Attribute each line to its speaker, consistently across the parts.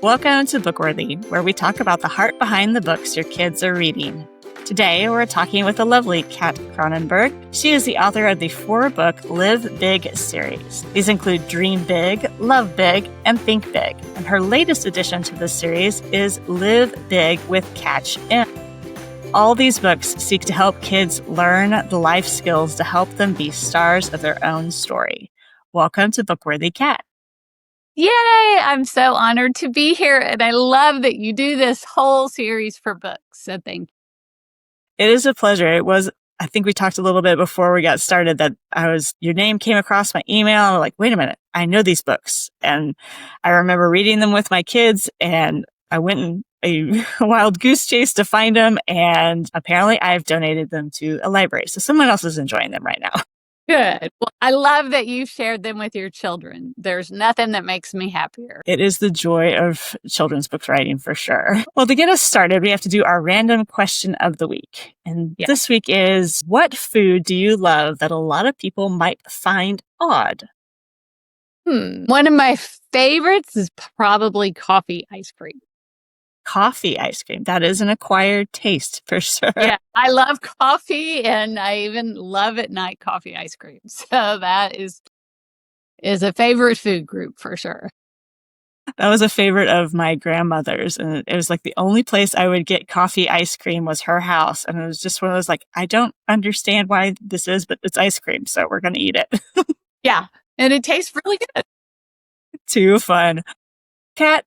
Speaker 1: Welcome to BookWorthy, where we talk about the heart behind the books your kids are reading. Today, we're talking with the lovely Kat Kronenberg. She is the author of the 4-book Live Big series. These include Dream Big, Love Big, and Think Big. And her latest addition to this series is Live Big with Catch In. All these books seek to help kids learn the life skills to help them be stars of their own story. Welcome to BookWorthy, Kat.
Speaker 2: Yay! I'm so honored to be here, and I love that you do this whole series for books, so thank you.
Speaker 1: It is a pleasure. I think we talked a little bit before we got started that your name came across my email. I'm like, wait a minute, I know these books. And I remember reading them with my kids, and I went in a wild goose chase to find them. And apparently I've donated them to a library. So someone else is enjoying them right now.
Speaker 2: Good. Well, I love that you shared them with your children. There's nothing that makes me happier.
Speaker 1: It is the joy of children's book writing for sure. Well, to get us started, we have to do our random question of the week. And This week is, what food do you love that a lot of people might find odd?
Speaker 2: One of my favorites is probably coffee ice cream.
Speaker 1: Coffee ice cream. That is an acquired taste for sure.
Speaker 2: Yeah, I love coffee, and I even love at night coffee ice cream. So that is a favorite food group for sure.
Speaker 1: That was a favorite of my grandmother's, and it was like the only place I would get coffee ice cream was her house. And it was just one of those like, I don't understand why this is, but it's ice cream, so we're going to eat it.
Speaker 2: Yeah, and it tastes really good.
Speaker 1: Too fun. Kat,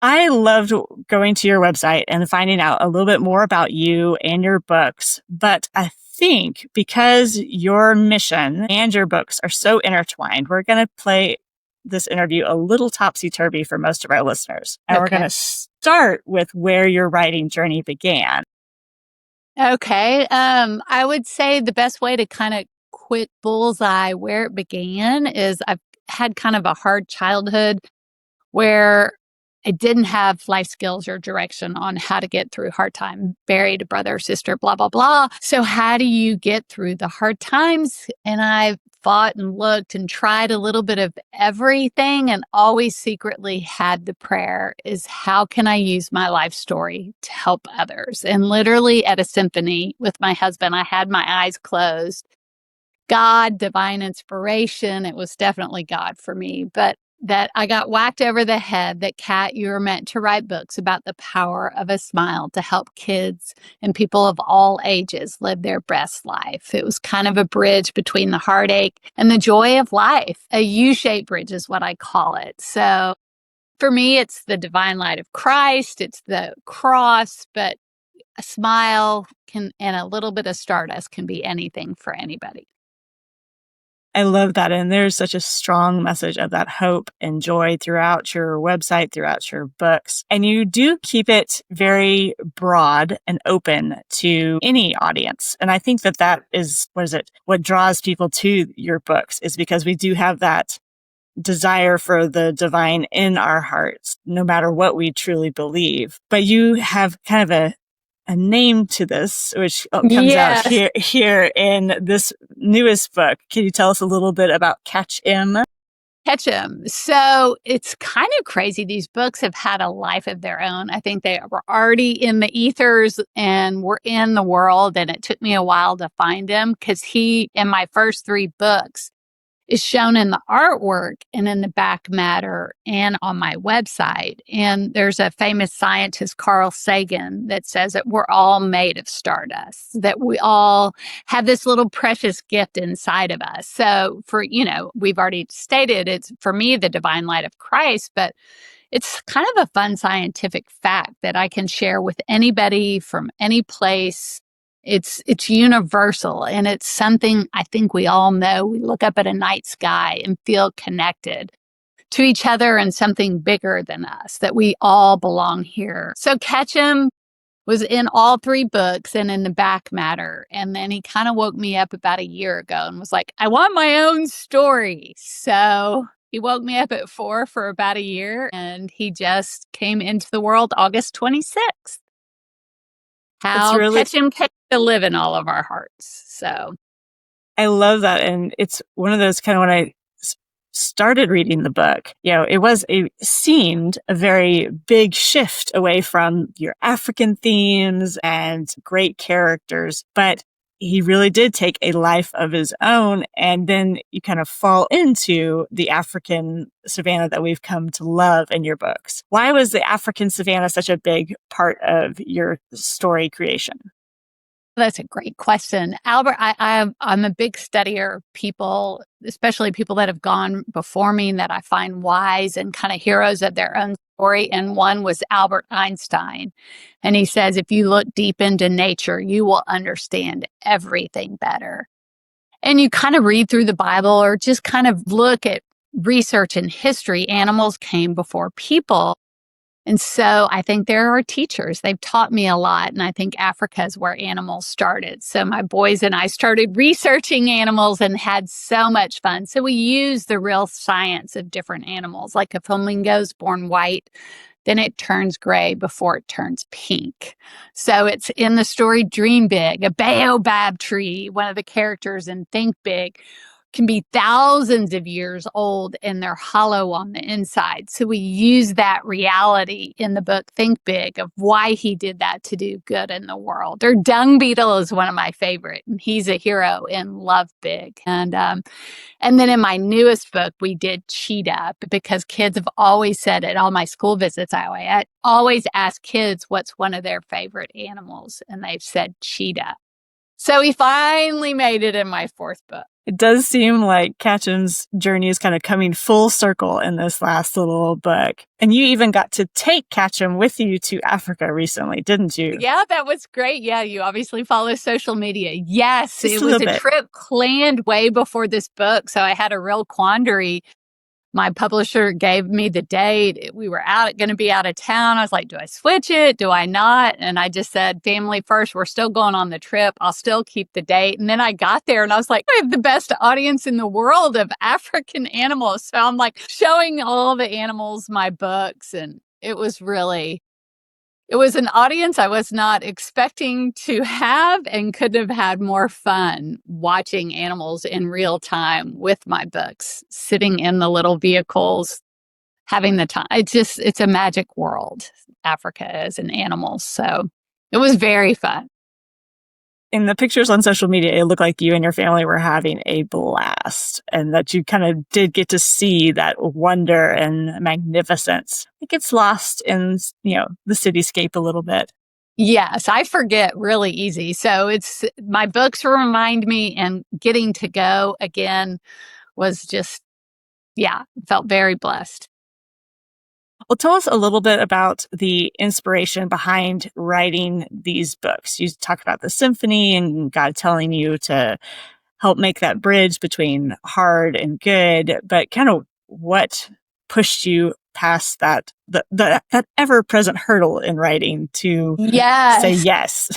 Speaker 1: I loved going to your website and finding out a little bit more about you and your books. But I think because your mission and your books are so intertwined, we're going to play this interview a little topsy-turvy for most of our listeners. And We're going to start with where your writing journey began.
Speaker 2: Okay. I would say the best way to kind of quick bullseye where it began is I've had kind of a hard childhood where I didn't have life skills or direction on how to get through hard time, buried a brother or sister, blah, blah, blah. So how do you get through the hard times? And I fought and looked and tried a little bit of everything, and always secretly had the prayer is, how can I use my life story to help others? And literally at a symphony with my husband, I had my eyes closed. God, divine inspiration. It was definitely God for me, but that I got whacked over the head that, Kat, you were meant to write books about the power of a smile to help kids and people of all ages live their best life. It was kind of a bridge between the heartache and the joy of life. A U-shaped bridge is what I call it. So for me, it's the divine light of Christ. It's the cross, but a smile and a little bit of stardust can be anything for anybody.
Speaker 1: I love that. And there's such a strong message of that hope and joy throughout your website, throughout your books. And you do keep it very broad and open to any audience. And I think that is, what draws people to your books is because we do have that desire for the divine in our hearts, no matter what we truly believe. But you have kind of a name to this, which comes out here in this newest book. Can you tell us a little bit about Catch Him?
Speaker 2: Catch Him. So it's kind of crazy. These books have had a life of their own. I think they were already in the ethers and were in the world. And it took me a while to find him because he, in my first 3 books, is shown in the artwork and in the back matter and on my website. And there's a famous scientist, Carl Sagan, that says that we're all made of stardust, that we all have this little precious gift inside of us. So we've already stated it's, for me, the divine light of Christ, but it's kind of a fun scientific fact that I can share with anybody from any place. It's universal, and it's something I think we all know. We look up at a night sky and feel connected to each other and something bigger than us, that we all belong here. So Catch Him was in all 3 books and in the back matter. And then he kind of woke me up about a year ago and was like, I want my own story. So he woke me up at 4 for about a year, and he just came into the world August 26th. Catch Him came to live in all of our hearts. So
Speaker 1: I love that. And it's one of those kind of, when I started reading the book, seemed a very big shift away from your African themes and great characters, but he really did take a life of his own. And then you kind of fall into the African Savannah that we've come to love in your books. Why was the African Savannah such a big part of your story creation?
Speaker 2: That's a great question. Albert, I'm a big studier of people, especially people that have gone before me and that I find wise and kind of heroes of their own story. And one was Albert Einstein. And he says, if you look deep into nature, you will understand everything better. And you kind of read through the Bible or just kind of look at research and history. Animals came before people. And so I think there are teachers. They've taught me a lot. And I think Africa is where animals started. So my boys and I started researching animals and had so much fun. So we use the real science of different animals. Like a flamingo is born white, then it turns gray before it turns pink. So it's in the story Dream Big, a baobab tree, one of the characters in Think Big, can be thousands of years old and they're hollow on the inside. So we use that reality in the book Think Big of why he did that to do good in the world. Or Dung Beetle is one of my favorite, and he's a hero in Love Big. And then in my newest book, we did cheetah because kids have always said at all my school visits, I always ask kids what's one of their favorite animals, and they've said cheetah. So he finally made it in my fourth book.
Speaker 1: It does seem like Katchen's journey is kind of coming full circle in this last little book. And you even got to take Katchen with you to Africa recently, didn't you?
Speaker 2: Yeah, that was great. Yeah, you obviously follow social media. Yes,
Speaker 1: Just
Speaker 2: it was a trip planned way before this book. So I had a real quandary. My publisher gave me the date. We were going to be out of town. I was like, do I switch it? Do I not? And I just said, family first. We're still going on the trip. I'll still keep the date. And then I got there and I was like, I have the best audience in the world of African animals. So I'm like showing all the animals my books. And it was an audience I was not expecting to have and could have had more fun watching animals in real time with my books, sitting in the little vehicles, having the time. It's a magic world, Africa is, and animals. So it was very fun.
Speaker 1: In the pictures on social media, it looked like you and your family were having a blast and that you kind of did get to see that wonder and magnificence. It gets lost in, the cityscape a little bit.
Speaker 2: Yes, I forget really easy. So it's my books remind me, and getting to go again was just, felt very blessed.
Speaker 1: Well, tell us a little bit about the inspiration behind writing these books. You talk about the symphony and God telling you to help make that bridge between hard and good, but kind of what pushed you past that ever-present hurdle in writing to say yes.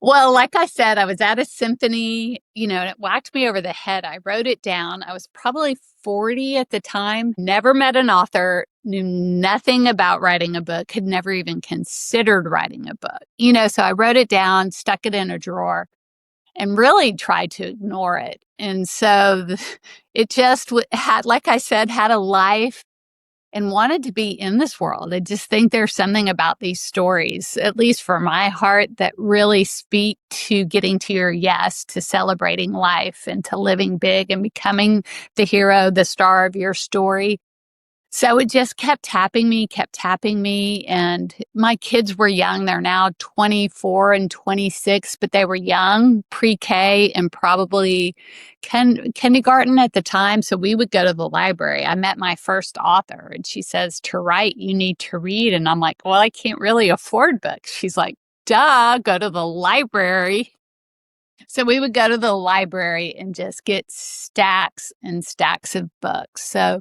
Speaker 2: Well, like I said, I was at a symphony, and it whacked me over the head. I wrote it down. I was probably 40 at the time, never met an author, knew nothing about writing a book, had never even considered writing a book. So I wrote it down, stuck it in a drawer, and really tried to ignore it. And so it just had, like I said, had a life and wanted to be in this world. I just think there's something about these stories, at least for my heart, that really speak to getting to your yes, to celebrating life and to living big and becoming the hero, the star of your story. So it just kept tapping me. And my kids were young. They're now 24 and 26, but they were young, pre-K and probably kindergarten at the time. So we would go to the library. I met my first author and she says, to write, you need to read. And I'm like, well, I can't really afford books. She's like, duh, go to the library. So we would go to the library and just get stacks and stacks of books. So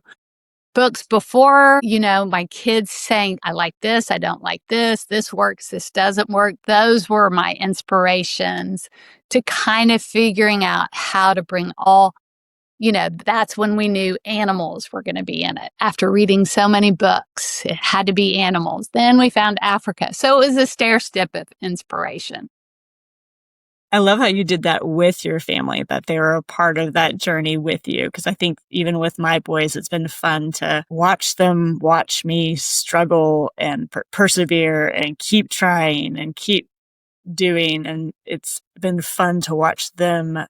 Speaker 2: books before, my kids saying, I like this, I don't like this works, this doesn't work. Those were my inspirations to kind of figuring out how to bring all, that's when we knew animals were going to be in it. After reading so many books, it had to be animals. Then we found Africa. So it was a stair step of inspiration.
Speaker 1: I love how you did that with your family, that they were a part of that journey with you. Because I think even with my boys, it's been fun to watch them watch me struggle and persevere and keep trying and keep doing. And it's been fun to watch them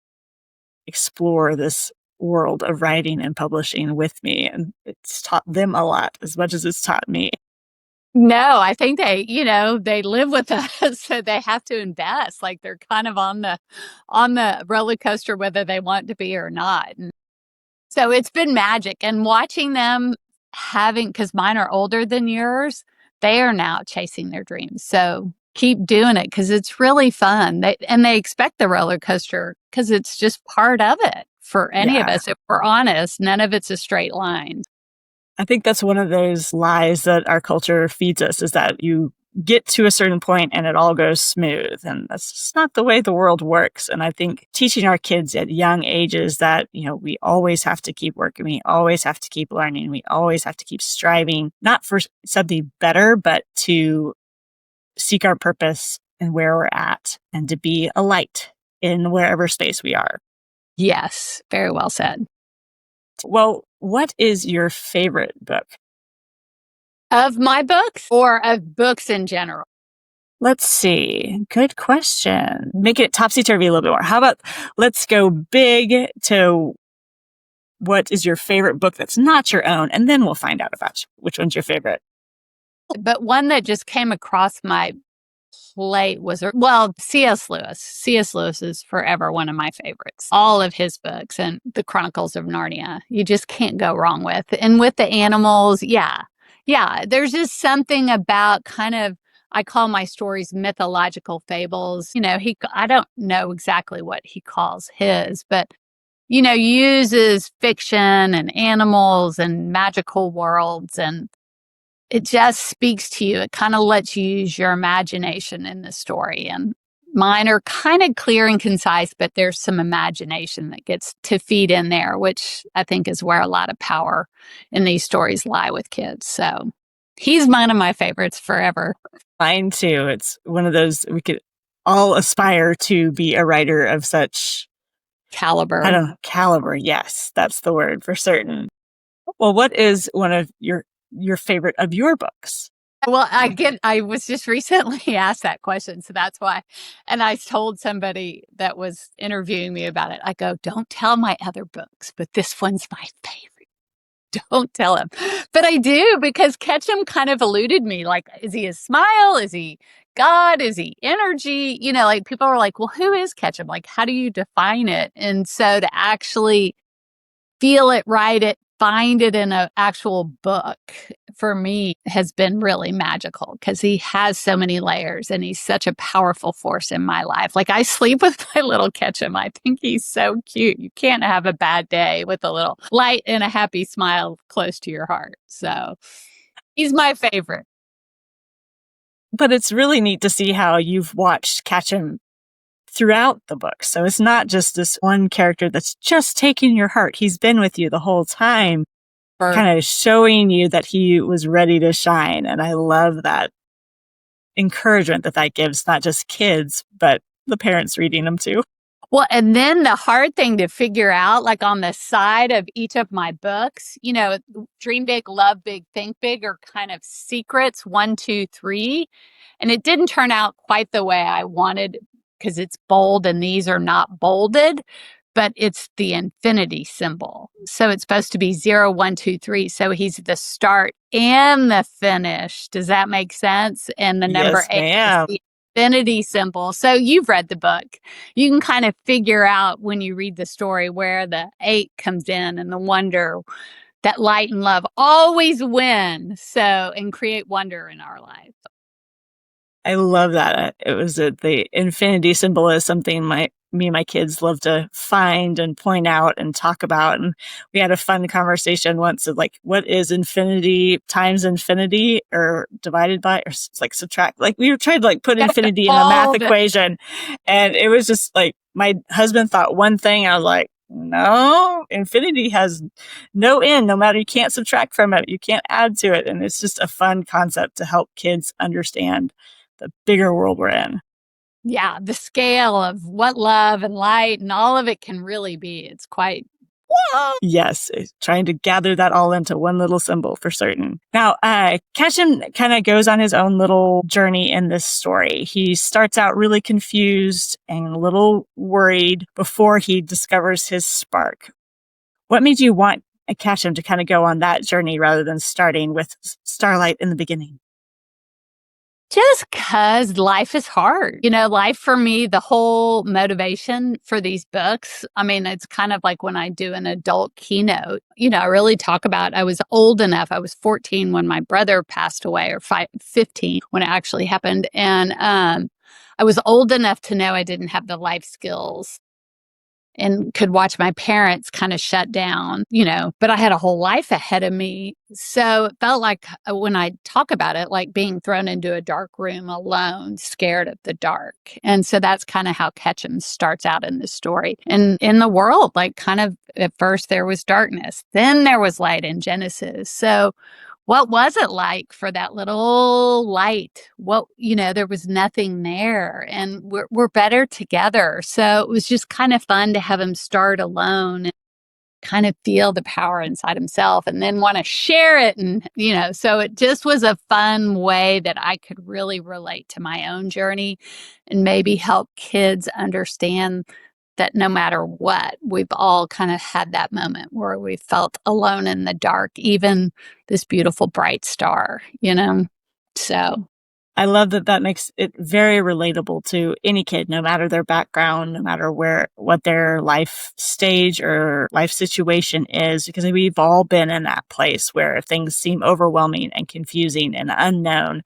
Speaker 1: explore this world of writing and publishing with me. And it's taught them a lot as much as it's taught me.
Speaker 2: No, I think they live with us, so they have to invest. Like they're kind of on the roller coaster, whether they want to be or not. And so it's been magic. And watching them because mine are older than yours, they are now chasing their dreams. So keep doing it because it's really fun. They expect the roller coaster because it's just part of it for any of
Speaker 1: Yeah.
Speaker 2: us. If we're honest, none of it's a straight line.
Speaker 1: I think that's one of those lies that our culture feeds us, is that you get to a certain point and it all goes smooth. And that's just not the way the world works. And I think teaching our kids at young ages that, we always have to keep working. We always have to keep learning. We always have to keep striving, not for something better, but to seek our purpose and where we're at and to be a light in wherever space we are.
Speaker 2: Yes, very well said.
Speaker 1: Well, what is your favorite book?
Speaker 2: Of my books or of books in general?
Speaker 1: Let's see. Good question. Make it topsy-turvy a little bit more. How about let's go big to what is your favorite book that's not your own, and then we'll find out about which one's your favorite.
Speaker 2: But one that just came across my plate was, C.S. Lewis. C.S. Lewis is forever one of my favorites. All of his books and the Chronicles of Narnia, you just can't go wrong with. And with the animals, yeah. There's just something about I call my stories mythological fables. I don't know exactly what he calls his, but uses fiction and animals and magical worlds, and it just speaks to you. It kind of lets you use your imagination in the story. And mine are kind of clear and concise, but there's some imagination that gets to feed in there, which I think is where a lot of power in these stories lie with kids. So he's one of my favorites forever.
Speaker 1: Mine too. It's one of those we could all aspire to be a writer of such
Speaker 2: Caliber.
Speaker 1: Caliber. Yes, that's the word for certain. Well, what is one of your favorite of your books?
Speaker 2: Well, I was just recently asked that question, so that's why. And I told somebody that was interviewing me about it, I go, don't tell my other books, but this one's my favorite. Don't tell him. But I do, because Ketchum kind of eluded me. Like, is he a smile? Is he God? Is he energy? Like people are like, well, who is Ketchum? Like, how do you define it? And so to actually feel it, write it, find it in an actual book for me has been really magical because he has so many layers and he's such a powerful force in my life. Like I sleep with my little Ketchum. I think he's so cute. You can't have a bad day with a little light and a happy smile close to your heart. So he's my favorite.
Speaker 1: But it's really neat to see how you've watched Ketchum throughout the book. So it's not just this one character that's just taking your heart. He's been with you the whole time, kind of showing you that he was ready to shine. And I love that encouragement that gives not just kids, but the parents reading them too.
Speaker 2: Well, and then the hard thing to figure out, like on the side of each of my books, dream big, love big, think big are kind of secrets, 1, 2, 3. And it didn't turn out quite the way I wanted because it's bold and these are not bolded, but it's the infinity symbol. So it's supposed to be 0, 1, 2, 3. So he's the start and the finish. Does that make sense? And the number 8 is the infinity symbol. So you've read the book. You can kind of figure out when you read the story where the 8 comes in and the wonder that light and love always win. So, and create wonder in our life.
Speaker 1: I love that. It was the infinity symbol is something me and my kids love to find and point out and talk about. And we had a fun conversation once of like, what is infinity times infinity or divided by, or it's like subtract? Like we were trying to like put infinity in a math equation. And it was just like, my husband thought one thing. I was like, no, infinity has no end, no matter, you can't subtract from it. You can't add to it. And it's just a fun concept to help kids understand the bigger world we're in.
Speaker 2: Yeah, the scale of what love and light and all of it can really be. It's quite whoa.
Speaker 1: Yes, trying to gather that all into one little symbol for certain. Now, Ketchum kind of goes on his own little journey in this story. He starts out really confused and a little worried before he discovers his spark. What made you want Ketchum to kind of go on that journey rather than starting with Starlight in the beginning?
Speaker 2: Just because life is hard. Life for me, the whole motivation for these books, I mean, it's kind of like when I do an adult keynote, I really talk about I was old enough. I was 14 when my brother passed away, or 15 when it actually happened. And I was old enough to know I didn't have the life skills and could watch my parents kind of shut down, but I had a whole life ahead of me. So it felt like when I talk about it, like being thrown into a dark room alone, scared of the dark. And so that's kind of how Ketchum starts out in the story. And in the world, like kind of at first there was darkness, then there was light in Genesis. So what was it like for that little light? There was nothing there, and we're better together. So it was just kind of fun to have him start alone and kind of feel the power inside himself and then want to share it. And, so it just was a fun way that I could really relate to my own journey and maybe help kids understand that no matter what, we've all kind of had that moment where we felt alone in the dark, even this beautiful bright star. So,
Speaker 1: I love that makes it very relatable to any kid, no matter their background, no matter what their life stage or life situation is, because we've all been in that place where things seem overwhelming and confusing and unknown.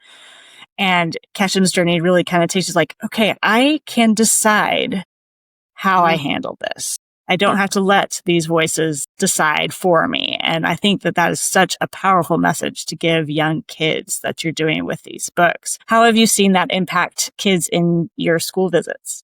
Speaker 1: And Ketchum's journey really kind of teaches like, okay, I can decide how I
Speaker 2: yeah.
Speaker 1: handle this. I don't have to let these voices decide for me. And I think that is such a powerful message to give young kids that you're doing with these books. How have you seen that impact kids in your school visits?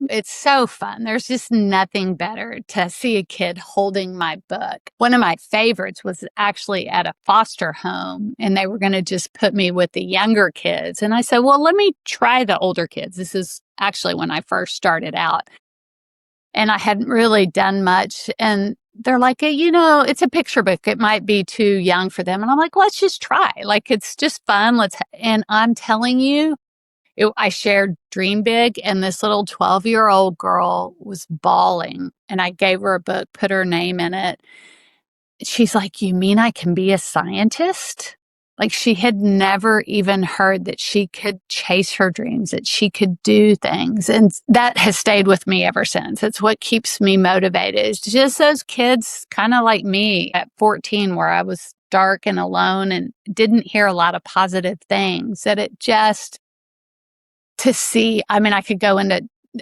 Speaker 2: It's so fun. There's just nothing better to see a kid holding my book. One of my favorites was actually at a foster home, and they were going to just put me with the younger kids. And I said, well, let me try the older kids. This is actually when I first started out. And I hadn't really done much. And they're like, it's a picture book. It might be too young for them. And I'm like, let's just try. Like, it's just fun. And I'm telling you, I shared Dream Big, and this little 12-year-old girl was bawling. And I gave her a book, put her name in it. She's like, you mean I can be a scientist? Like, she had never even heard that she could chase her dreams, that she could do things. And that has stayed with me ever since. It's what keeps me motivated. It's just those kids kind of like me at 14, where I was dark and alone and didn't hear a lot of positive things, that it just to see, I mean, I could go into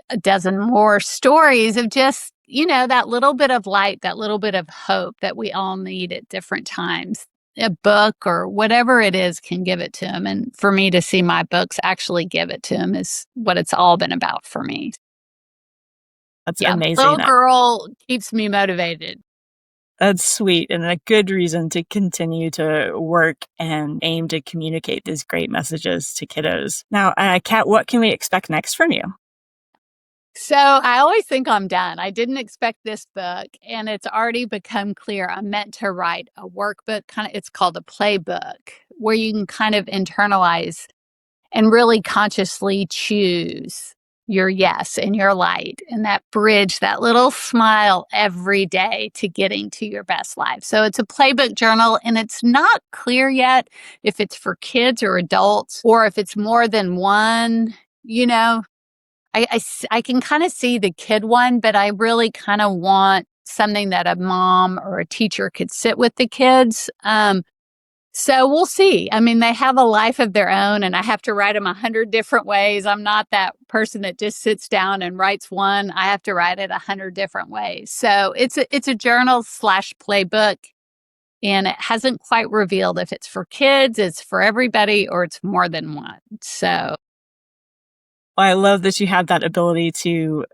Speaker 2: a dozen more stories of just, that little bit of light, that little bit of hope that we all need at different times. A book or whatever it is can give it to them. And for me to see my books actually give it to them is what it's all been about for me.
Speaker 1: That's
Speaker 2: Yeah,
Speaker 1: amazing.
Speaker 2: little girl keeps me motivated.
Speaker 1: That's sweet and a good reason to continue to work and aim to communicate these great messages to kiddos. Now, Kat, what can we expect next from you?
Speaker 2: So I always think I'm done. I didn't expect this book, and it's already become clear I'm meant to write a workbook. It's called a playbook, where you can kind of internalize and really consciously choose your yes and your light, and that bridge, that little smile every day to getting to your best life. So it's a playbook journal, and it's not clear yet if it's for kids or adults, or if it's more than one. I can kind of see the kid one, but I really kind of want something that a mom or a teacher could sit with the kids. So we'll see. I mean, they have a life of their own, and I have to write them 100 different ways. I'm not that person that just sits down and writes one. I have to write it 100 different ways. So it's a journal slash playbook, and it hasn't quite revealed if it's for kids, it's for everybody, or it's more than one. So
Speaker 1: I love that you have that ability to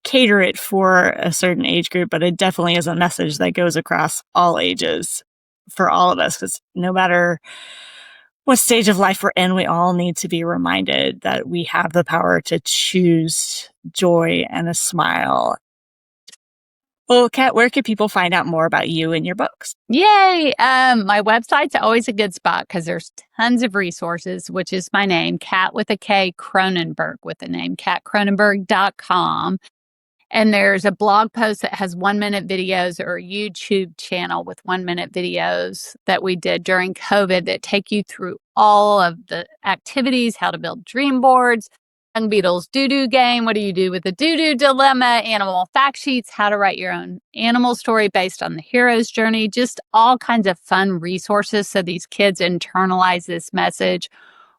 Speaker 1: cater it for a certain age group, but it definitely is a message that goes across all ages for all of us, because no matter what stage of life we're in, we all need to be reminded that we have the power to choose joy and a smile. Well, Kat, where can people find out more about you and your books?
Speaker 2: Yay! My website's always a good spot because there's tons of resources, which is my name, Kat with a K, Kronenberg with the name, katkronenberg.com. And there's a blog post that has 1-minute videos, or a YouTube channel with 1-minute videos that we did during COVID that take you through all of the activities, how to build dream boards, Young Beetle's doo-doo game, what do you do with the doo-doo dilemma, animal fact sheets, how to write your own animal story based on the hero's journey, just all kinds of fun resources so these kids internalize this message.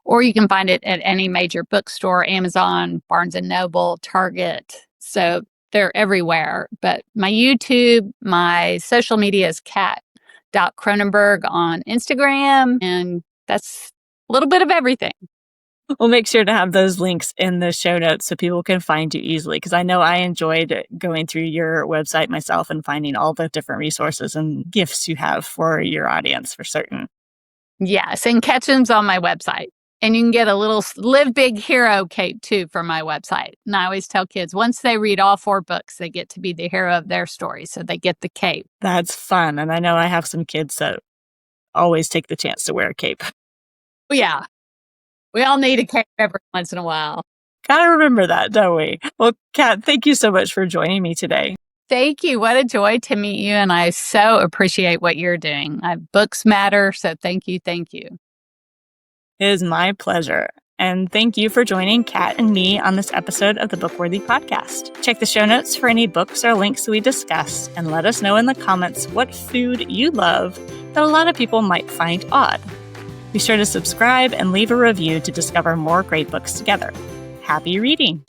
Speaker 2: Or you can find it at any major bookstore, Amazon, Barnes & Noble, Target. So they're everywhere. But my YouTube, my social media is kat.kronenberg on Instagram. And that's a little bit of everything.
Speaker 1: We'll make sure to have those links in the show notes so people can find you easily, because I know I enjoyed going through your website myself and finding all the different resources and gifts you have for your audience for certain.
Speaker 2: Yes, and catch them's on my website. And you can get a little Live Big Hero cape too from my website. And I always tell kids, once they read all 4 books, they get to be the hero of their story. So they get the cape.
Speaker 1: That's fun. And I know I have some kids that always take the chance to wear a cape.
Speaker 2: Yeah. We all need a cape every once in a while.
Speaker 1: Gotta remember that, don't we? Well, Kat, thank you so much for joining me today.
Speaker 2: Thank you. What a joy to meet you. And I so appreciate what you're doing. Books matter. So thank you. Thank you.
Speaker 1: It is my pleasure. And thank you for joining Kat and me on this episode of the BookWorthy Podcast. Check the show notes for any books or links we discuss, and let us know in the comments what food you love that a lot of people might find odd. Be sure to subscribe and leave a review to discover more great books together. Happy reading!